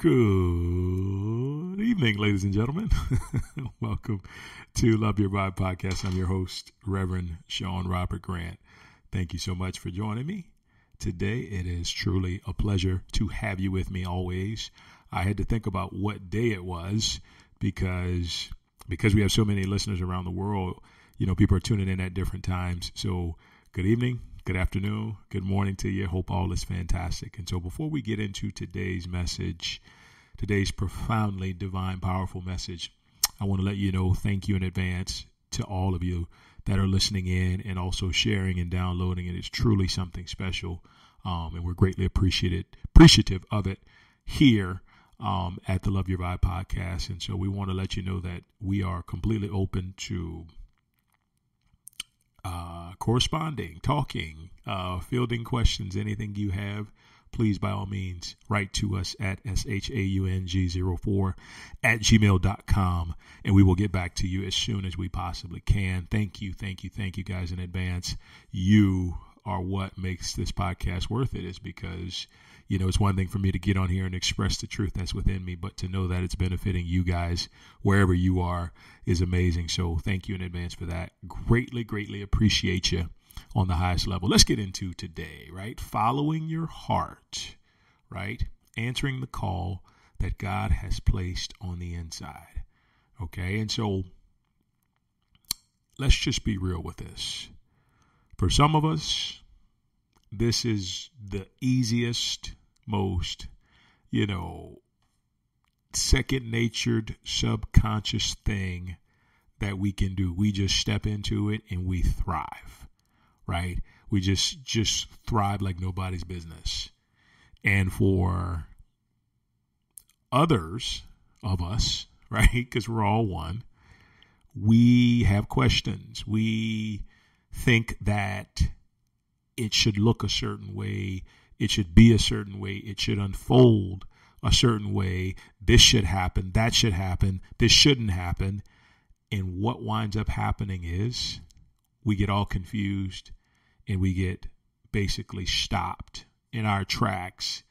Good evening, ladies and gentlemen. Welcome to Love Your Vibe Podcast. I'm your host, Reverend Sean Robert Grant. Thank you so much for joining me. Today, it is truly a pleasure to have you with me always. I had to think about what day it was because we have so many listeners around the world. You know, people are tuning in at different times. So good evening, good afternoon, good morning to you. Hope all is fantastic. And so before we get into today's message, today's profoundly divine, powerful message, I want to let you know, thank you in advance to all of you that are listening in and also sharing and downloading it. It's truly something special. And we're greatly appreciative of it here at the Love Your Vibe podcast. And so we want to let you know that we are completely open to corresponding, talking, fielding questions, anything you have. Please, by all means, write to us at shaung04@gmail.com, and we will get back to you as soon as we possibly can. Thank you guys in advance. You are what makes this podcast worth it, is because, you know, it's one thing for me to get on here and express the truth that's within me, but to know that it's benefiting you guys wherever you are is amazing. So thank you in advance for that. Greatly appreciate you on the highest level. Let's get into today, right? Following your heart, right? Answering the call that God has placed on the inside. Okay. And so let's just be real with this. For some of us, this is the easiest, most, second natured, subconscious thing that we can do. We just step into it and we thrive, right? We just thrive like nobody's business. And for others of us, right, because we're all one, we have questions. We think that it should look a certain way. It should be a certain way. It should unfold a certain way. This should happen. That should happen. This shouldn't happen. And what winds up happening is we get all confused and we get basically stopped in our tracks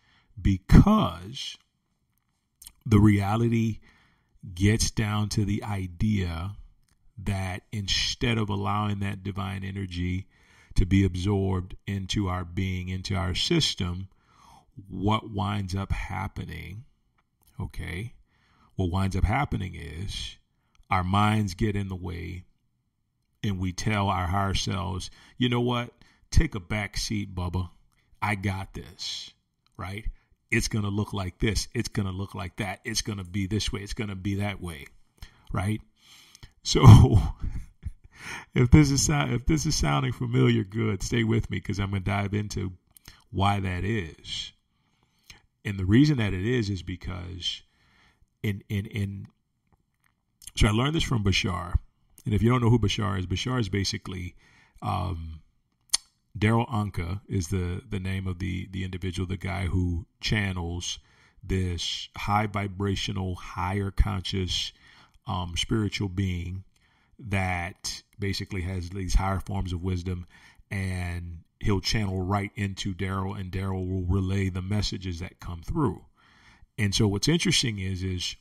because the reality gets down to the idea that instead of allowing that divine energy to be absorbed into our being, into our system, what winds up happening, what winds up happening is our minds get in the way and we tell our higher selves, you know what, take a back seat, Bubba. I got this, right? It's going to look like this. It's going to look like that. It's going to be this way. It's going to be that way, right? So if this is sounding familiar, good, stay with me because I'm going to dive into why that is. And the reason that it is because so I learned this from Bashar. And if you don't know who Bashar is basically Daryl Anka is the name of the individual, the guy who channels this high vibrational, higher conscious spiritual being that basically has these higher forms of wisdom, and he'll channel right into Daryl, and Daryl will relay the messages that come through. And so what's interesting is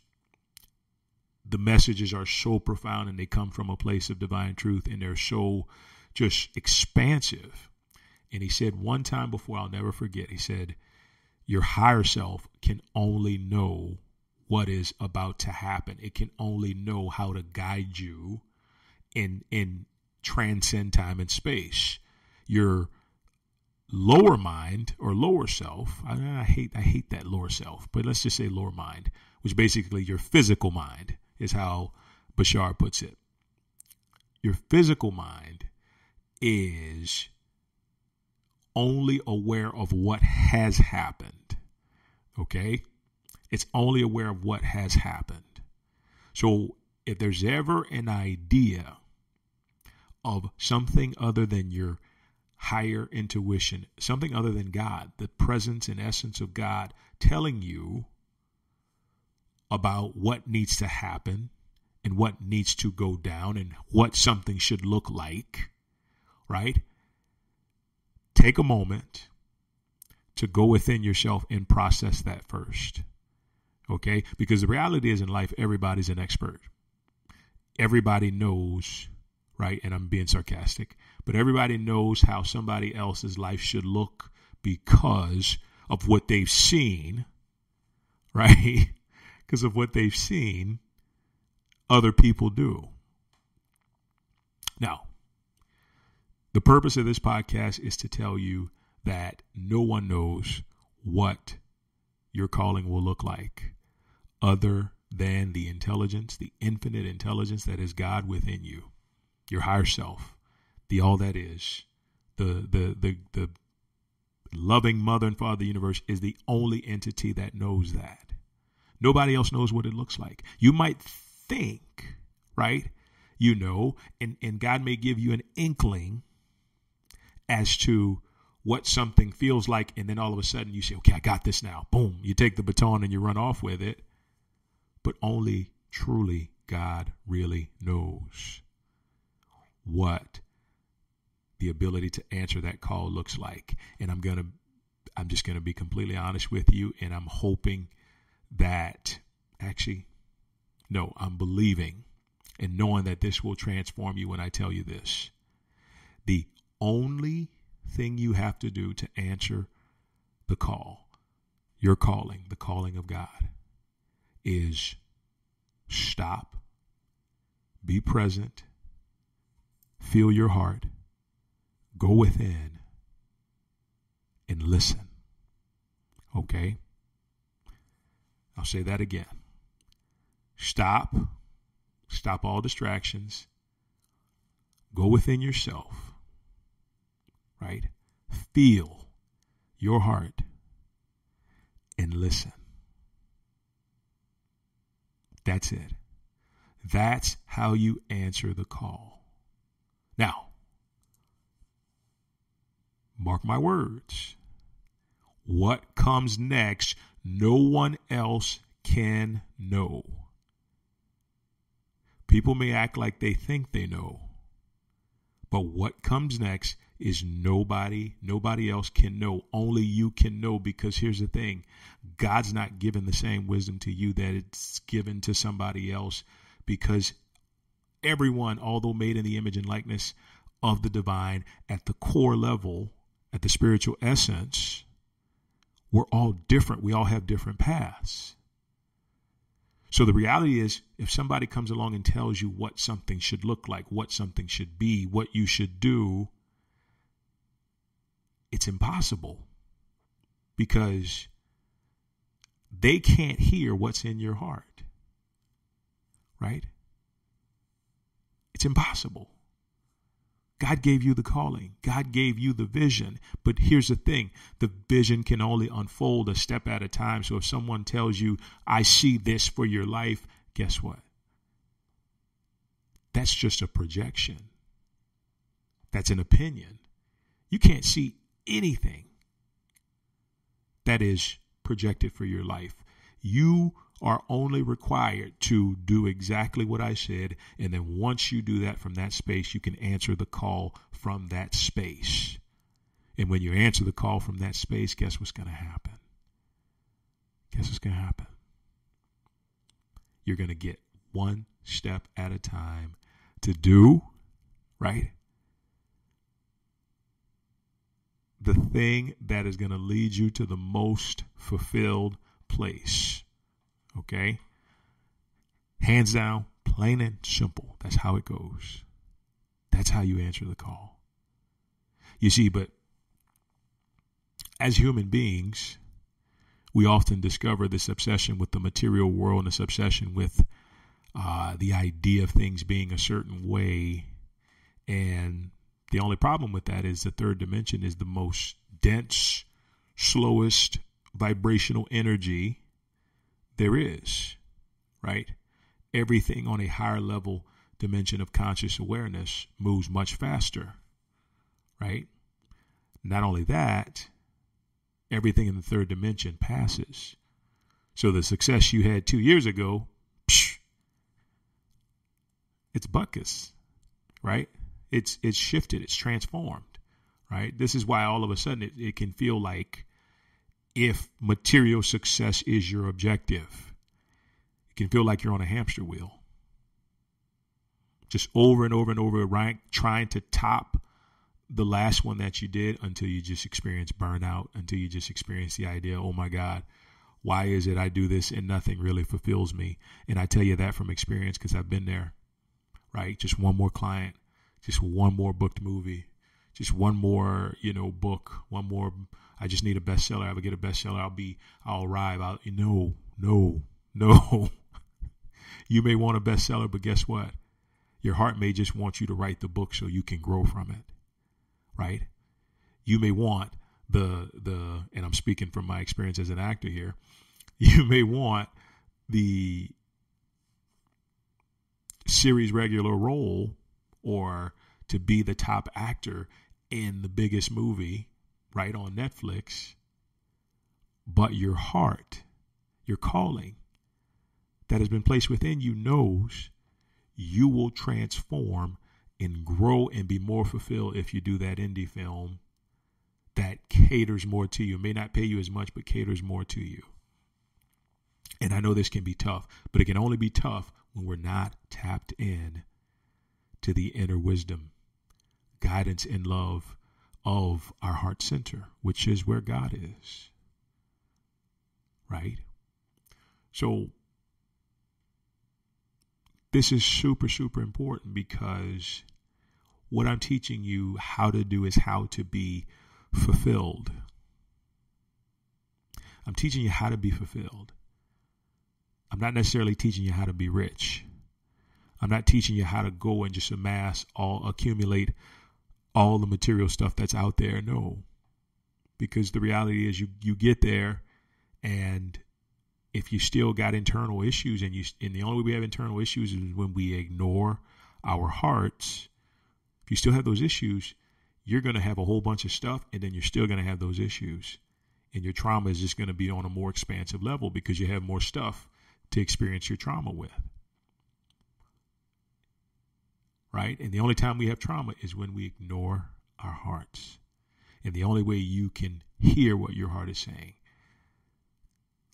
the messages are so profound and they come from a place of divine truth and they're so just expansive. And he said one time before, I'll never forget, he said, your higher self can only know what is about to happen. It can only know how to guide you in transcend time and space. Your lower mind or lower self, I hate that lower self, but let's just say lower mind, which basically your physical mind is how Bashar puts it. Your physical mind is only aware of what has happened. Okay? It's only aware of what has happened. So if there's ever an idea of something other than your higher intuition, something other than God, the presence and essence of God telling you about what needs to happen and what needs to go down and what something should look like, right? Take a moment to go within yourself and process that first. Okay? Because the reality is in life, everybody's an expert. Everybody knows, right? And I'm being sarcastic, but everybody knows how somebody else's life should look because of what they've seen, right? Because of what they've seen other people do. Now, the purpose of this podcast is to tell you that no one knows what your calling will look like other than the intelligence, the infinite intelligence that is God within you, your higher self, the all that is, the loving mother and father of the universe is the only entity that knows that. Nobody else knows what it looks like. You might think, right? You know, and God may give you an inkling as to what something feels like. And then all of a sudden you say, okay, I got this now. Boom. You take the baton and you run off with it. But only truly God really knows what the ability to answer that call looks like. And I'm just going to be completely honest with you. And I'm hoping that I'm believing and knowing that this will transform you when I tell you this. The only thing you have to do to answer the call, your calling, the calling of God, is stop, be present, feel your heart, go within, and listen. Okay? I'll say that again. Stop all distractions, go within yourself, right? Feel your heart and listen. That's it. That's how you answer the call. Now, mark my words. What comes next, no one else can know. People may act like they think they know, but what comes next is nobody else can know. Only you can know, because here's the thing. God's not giving the same wisdom to you that it's given to somebody else, because everyone, although made in the image and likeness of the divine, at the core level, at the spiritual essence, we're all different. We all have different paths. So the reality is, if somebody comes along and tells you what something should look like, what something should be, what you should do, it's impossible, because they can't hear what's in your heart, right? It's impossible. God gave you the calling. God gave you the vision. But here's the thing. The vision can only unfold a step at a time. So if someone tells you, I see this for your life, guess what? That's just a projection. That's an opinion. You can't see anything that is projected for your life. You are only required to do exactly what I said. And then once you do that from that space, you can answer the call from that space. And when you answer the call from that space, guess what's going to happen? Guess what's going to happen? You're going to get one step at a time to do, right? The thing that is going to lead you to the most fulfilled place. Okay? Hands down, plain and simple. That's how it goes. That's how you answer the call. You see, but as human beings, we often discover this obsession with the material world and this obsession with the idea of things being a certain way. And the only problem with that is the third dimension is the most dense, slowest vibrational energy there is, right? Everything on a higher level dimension of conscious awareness moves much faster, right? Not only that, everything in the third dimension passes. So the success you had 2 years ago, it's buckus, right? It's shifted, it's transformed, right? This is why all of a sudden it can feel like, if material success is your objective, It can feel like you're on a hamster wheel. Just over and over and over, right? Trying to top the last one that you did until you just experience burnout, until you just experience the idea, oh my God, why is it I do this and nothing really fulfills me? And I tell you that from experience because I've been there, right? Just one more client, just one more booked movie, just one more, book, one more. I just need a bestseller. I will get a bestseller. I'll arrive. No. You may want a bestseller, but guess what? Your heart may just want you to write the book so you can grow from it, right? You may want and I'm speaking from my experience as an actor here, you may want the series regular role or to be the top actor in the biggest movie, right, on Netflix, but your heart, your calling that has been placed within you knows you will transform and grow and be more fulfilled if you do that indie film that caters more to you. It may not pay you as much, but caters more to you. And I know this can be tough, but it can only be tough when we're not tapped in to the inner wisdom, guidance, and love of our heart center, which is where God is, right? So this is super, super important because what I'm teaching you how to do is how to be fulfilled. I'm teaching you how to be fulfilled. I'm not necessarily teaching you how to be rich. I'm not teaching you how to go and just accumulate all the material stuff that's out there. No, because the reality is you get there, and if you still got internal issues, and the only way we have internal issues is when we ignore our hearts. If you still have those issues, you're going to have a whole bunch of stuff, and then you're still going to have those issues. And your trauma is just going to be on a more expansive level because you have more stuff to experience your trauma with. Right? And the only time we have trauma is when we ignore our hearts. And the only way you can hear what your heart is saying,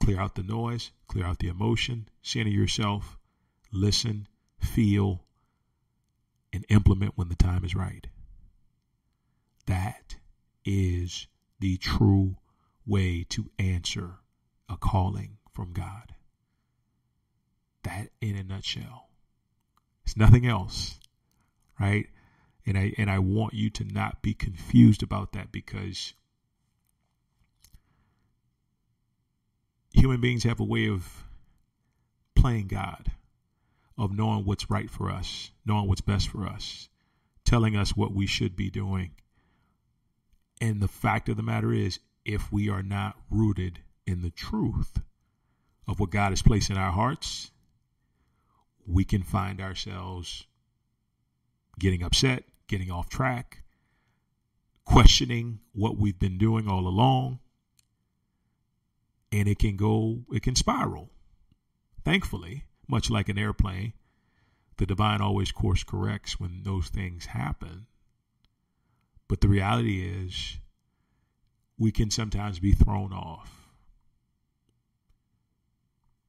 clear out the noise, clear out the emotion, center yourself, listen, feel, and implement when the time is right. That is the true way to answer a calling from God. That in a nutshell. It's nothing else, right? And I want you to not be confused about that, because human beings have a way of playing God, of knowing what's right for us, knowing what's best for us, telling us what we should be doing. And the fact of the matter is, if we are not rooted in the truth of what God has placed in our hearts, we can find ourselves getting upset, getting off track, questioning what we've been doing all along. And it can spiral. Thankfully, much like an airplane, the divine always course corrects when those things happen. But the reality is, we can sometimes be thrown off.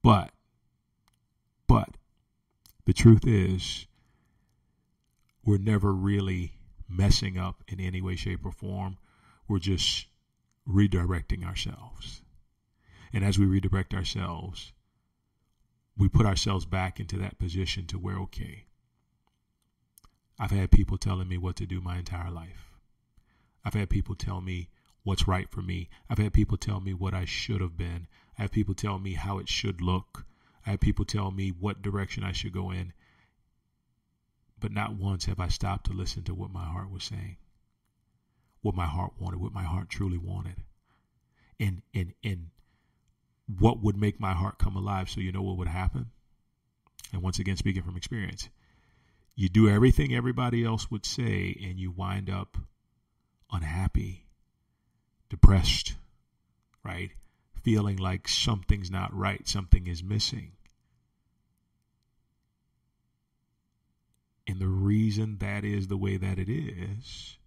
But the truth is, we're never really messing up in any way, shape, or form. We're just redirecting ourselves. And as we redirect ourselves, we put ourselves back into that position to where, okay, I've had people telling me what to do my entire life. I've had people tell me what's right for me. I've had people tell me what I should have been. I have people tell me how it should look. I have people tell me what direction I should go in. But not once have I stopped to listen to what my heart was saying, what my heart wanted, what my heart truly wanted. And what would make my heart come alive. So you know what would happen? And once again, speaking from experience, you do everything everybody else would say, and you wind up unhappy, depressed, right? Feeling like something's not right, something is missing. And the reason that is the way that it is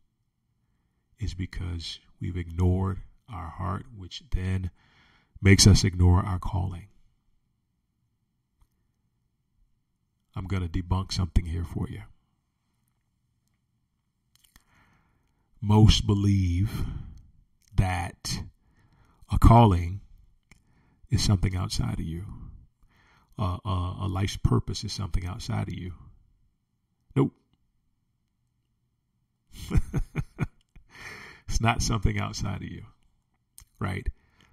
because we've ignored our heart, which then makes us ignore our calling. I'm going to debunk something here for you. Most believe that a calling is something outside of you. A life's purpose is something outside of you. Nope. It's not something outside of you, right?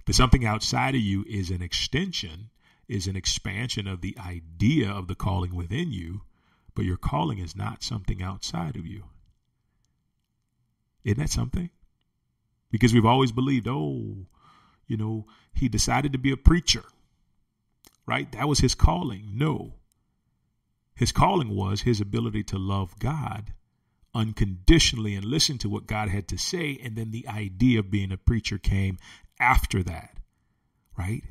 The something outside of you is an extension, is an expansion of the idea of the calling within you, but your calling is not something outside of you. Isn't that something? Because we've always believed, he decided to be a preacher, right? That was his calling. No. His calling was his ability to love God unconditionally and listen to what God had to say. And then the idea of being a preacher came after that, right?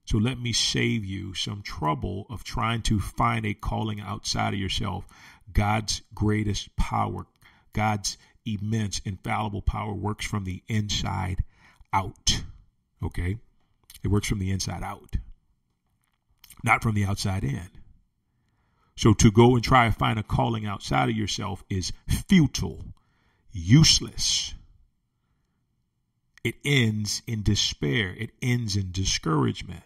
So let me save you some trouble of trying to find a calling outside of yourself. God's greatest power, God's immense, infallible power works from the inside out. Okay? It works from the inside out, not from the outside in. So to go and try to find a calling outside of yourself is futile, useless. It ends in despair. It ends in discouragement.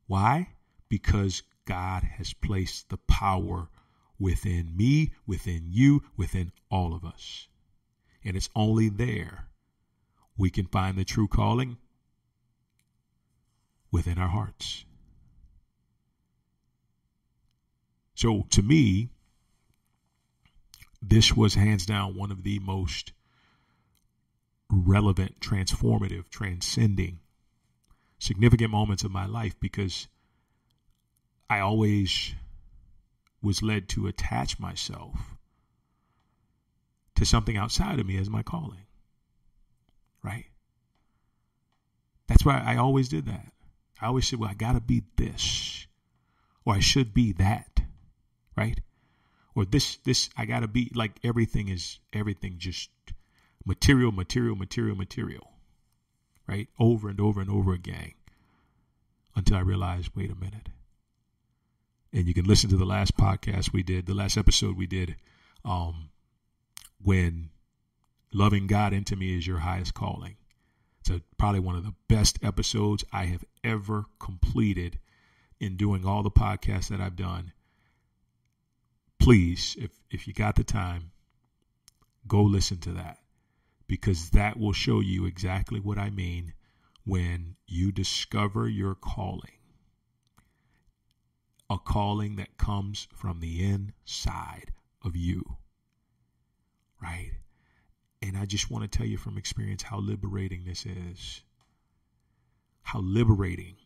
Why? Because God has placed the power within me, within you, within all of us. And it's only there we can find the true calling within our hearts. So to me, this was hands down one of the most relevant, transformative, transcending, significant moments of my life, because I always was led to attach myself to something outside of me as my calling, right? That's why I always did that. I always said, well, I got to be this, or I should be that, right? Or this, I got to be like everything just material, right? Over and over and over again until I realized, wait a minute. And you can listen to the last podcast we did, the last episode we did, when loving God into me is your highest calling. It's probably one of the best episodes I have ever completed in doing all the podcasts that I've done. Please, if you got the time, go listen to that, because that will show you exactly what I mean when you discover your calling. A calling that comes from the inside of you, right? And I just want to tell you from experience how liberating this is. How liberating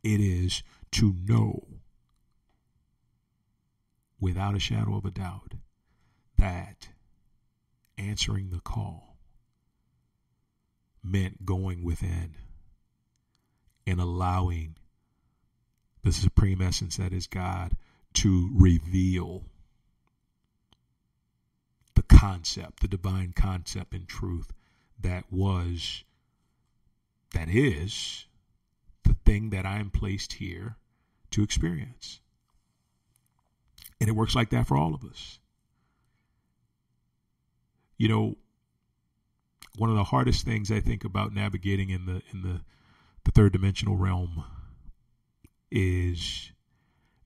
it is to know without a shadow of a doubt that answering the call meant going within and allowing the supreme essence that is God to reveal the concept, the divine concept and truth that is the thing that I am placed here to experience. And it works like that for all of us. You know, one of the hardest things I think about navigating in the third dimensional realm is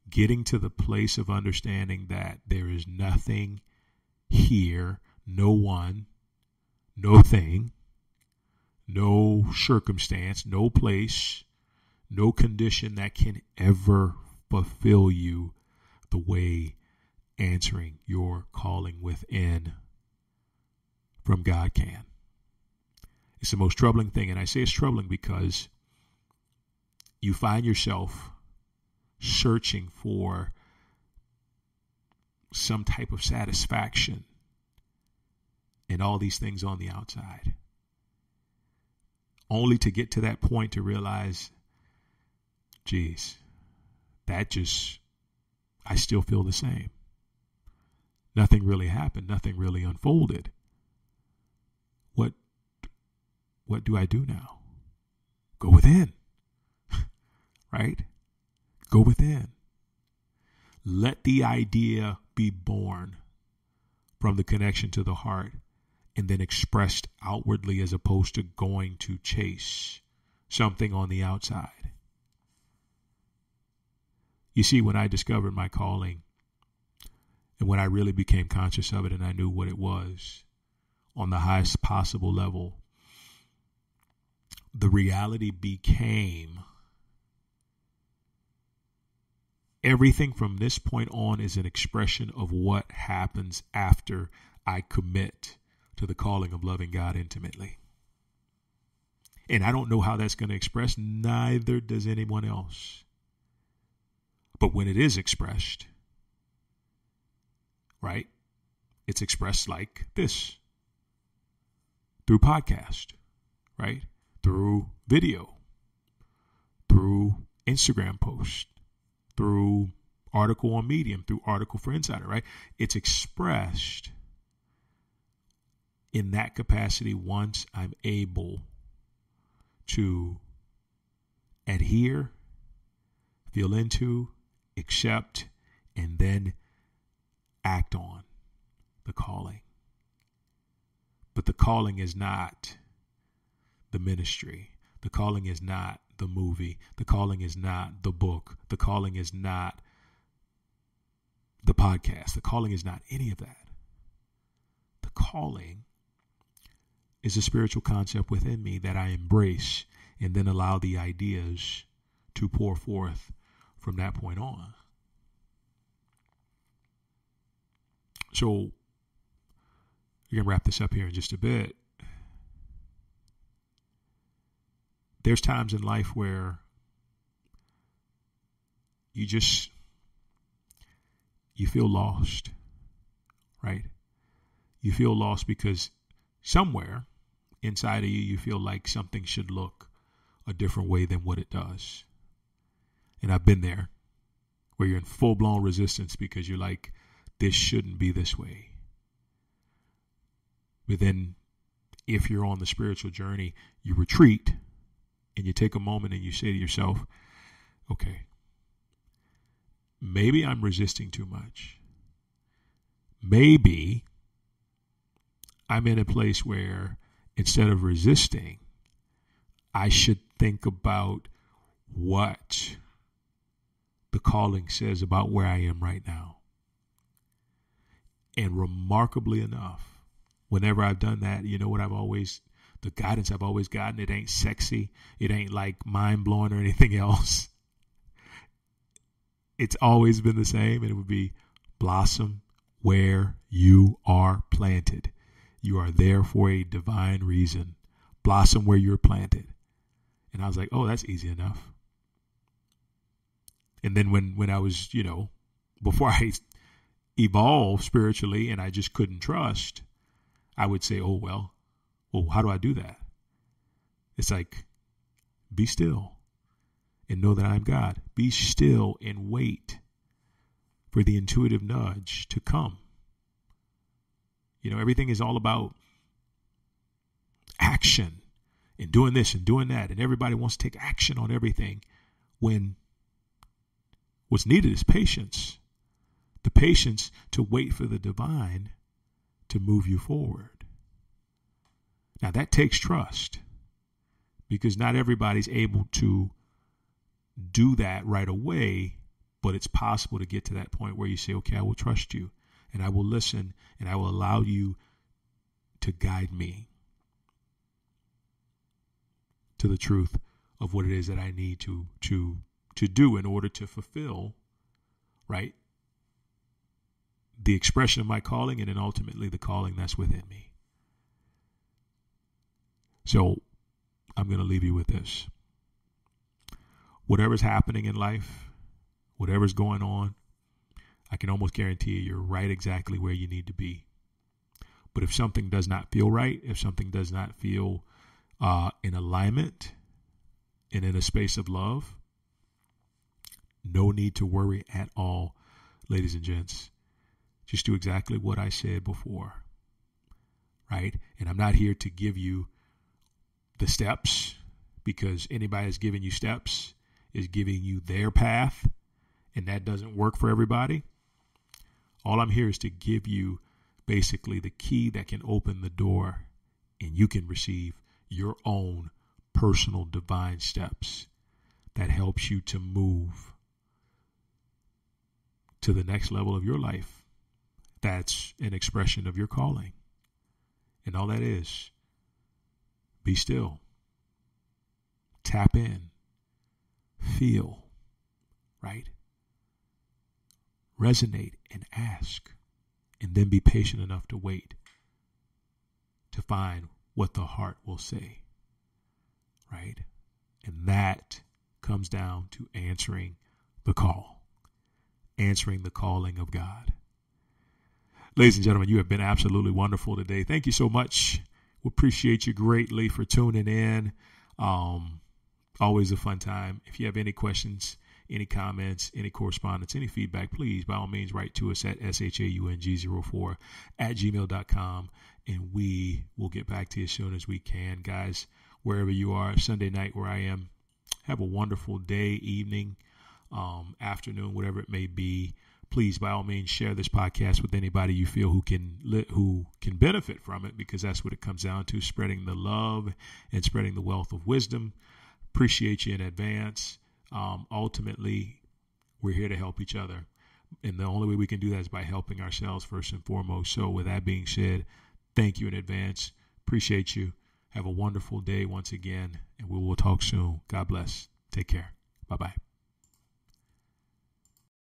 getting to the place of understanding that there is nothing here, no one, no thing, no circumstance, no place, no condition that can ever fulfill you the way answering your calling within from God can. It's the most troubling thing. And I say it's troubling because you find yourself searching for some type of satisfaction in all these things on the outside, only to get to that point to realize, geez, I still feel the same. Nothing really happened. Nothing really unfolded. What do I do now? Go within, right? Go within. Let the idea be born from the connection to the heart and then expressed outwardly as opposed to going to chase something on the outside. You see, when I discovered my calling and when I really became conscious of it and I knew what it was on the highest possible level, the reality became everything from this point on is an expression of what happens after I commit to the calling of loving God intimately. And I don't know how that's going to express, neither does anyone else. But when it is expressed, right, it's expressed like this. Through podcast, right? Through video, through Instagram post, through article on Medium, through article for Insider, right? It's expressed in that capacity once I'm able to adhere, feel into, accept, and then act on the calling. But the calling is not the ministry. The calling is not the movie. The calling is not the book. The calling is not the podcast. The calling is not any of that. The calling is a spiritual concept within me that I embrace and then allow the ideas to pour forth from that point on. So we're going to wrap this up here in just a bit. There's times in life where you feel lost, right? You feel lost because somewhere inside of you, you feel like something should look a different way than what it does. And I've been there where you're in full-blown resistance because you're like, this shouldn't be this way. But then if you're on the spiritual journey, you retreat and you take a moment and you say to yourself, okay, maybe I'm resisting too much. Maybe I'm in a place where instead of resisting, I should think about what the calling says about where I am right now. And remarkably enough, whenever I've done that, you know what the guidance I've always gotten, it ain't sexy. It ain't like mind blowing or anything else. It's always been the same. And it would be blossom where you are planted. You are there for a divine reason. Blossom where you're planted. And I was like, oh, that's easy enough. And then when I was, before I evolved spiritually and I just couldn't trust, I would say, oh, well, how do I do that? It's like, be still and know that I'm God. Be still and wait for the intuitive nudge to come. Everything is all about action and doing this and doing that. And everybody wants to take action on everything when what's needed is patience. The patience to wait for the divine to move you forward. Now that takes trust because not everybody's able to do that right away, but it's possible to get to that point where you say, okay, I will trust you and I will listen and I will allow you to guide me to the truth of what it is that I need to do in order to fulfill, right, the expression of my calling and then ultimately the calling that's within me. So I'm going to leave you with this. Whatever's happening in life, whatever's going on, I can almost guarantee you're right exactly where you need to be. But if something does not feel right, if something does not feel in alignment and in a space of love, no need to worry at all, ladies and gents. Just do exactly what I said before, right? And I'm not here to give you the steps because anybody that's giving you steps is giving you their path and that doesn't work for everybody, all I'm here is to give you basically the key that can open the door, and you can receive your own personal divine steps that helps you to move to the next level of your life. That's an expression of your calling. And all that is, be still, tap in, feel, right? Resonate and ask, and then be patient enough to wait to find what the heart will say, right? And that comes down to answering the call, answering the calling of God. Ladies and gentlemen, you have been absolutely wonderful today. Thank you so much. We appreciate you greatly for tuning in. Always a fun time. If you have any questions, any comments, any correspondence, any feedback, please, by all means, write to us at shaung04@gmail.com, and we will get back to you as soon as we can. Guys, wherever you are, Sunday night where I am, have a wonderful day, evening, afternoon, whatever it may be. Please, by all means, share this podcast with anybody you feel who can benefit from it, because that's what it comes down to, spreading the love and spreading the wealth of wisdom. Appreciate you in advance. Ultimately, we're here to help each other. And the only way we can do that is by helping ourselves first and foremost. So with that being said, thank you in advance. Appreciate you. Have a wonderful day once again, and we will talk soon. God bless. Take care. Bye-bye.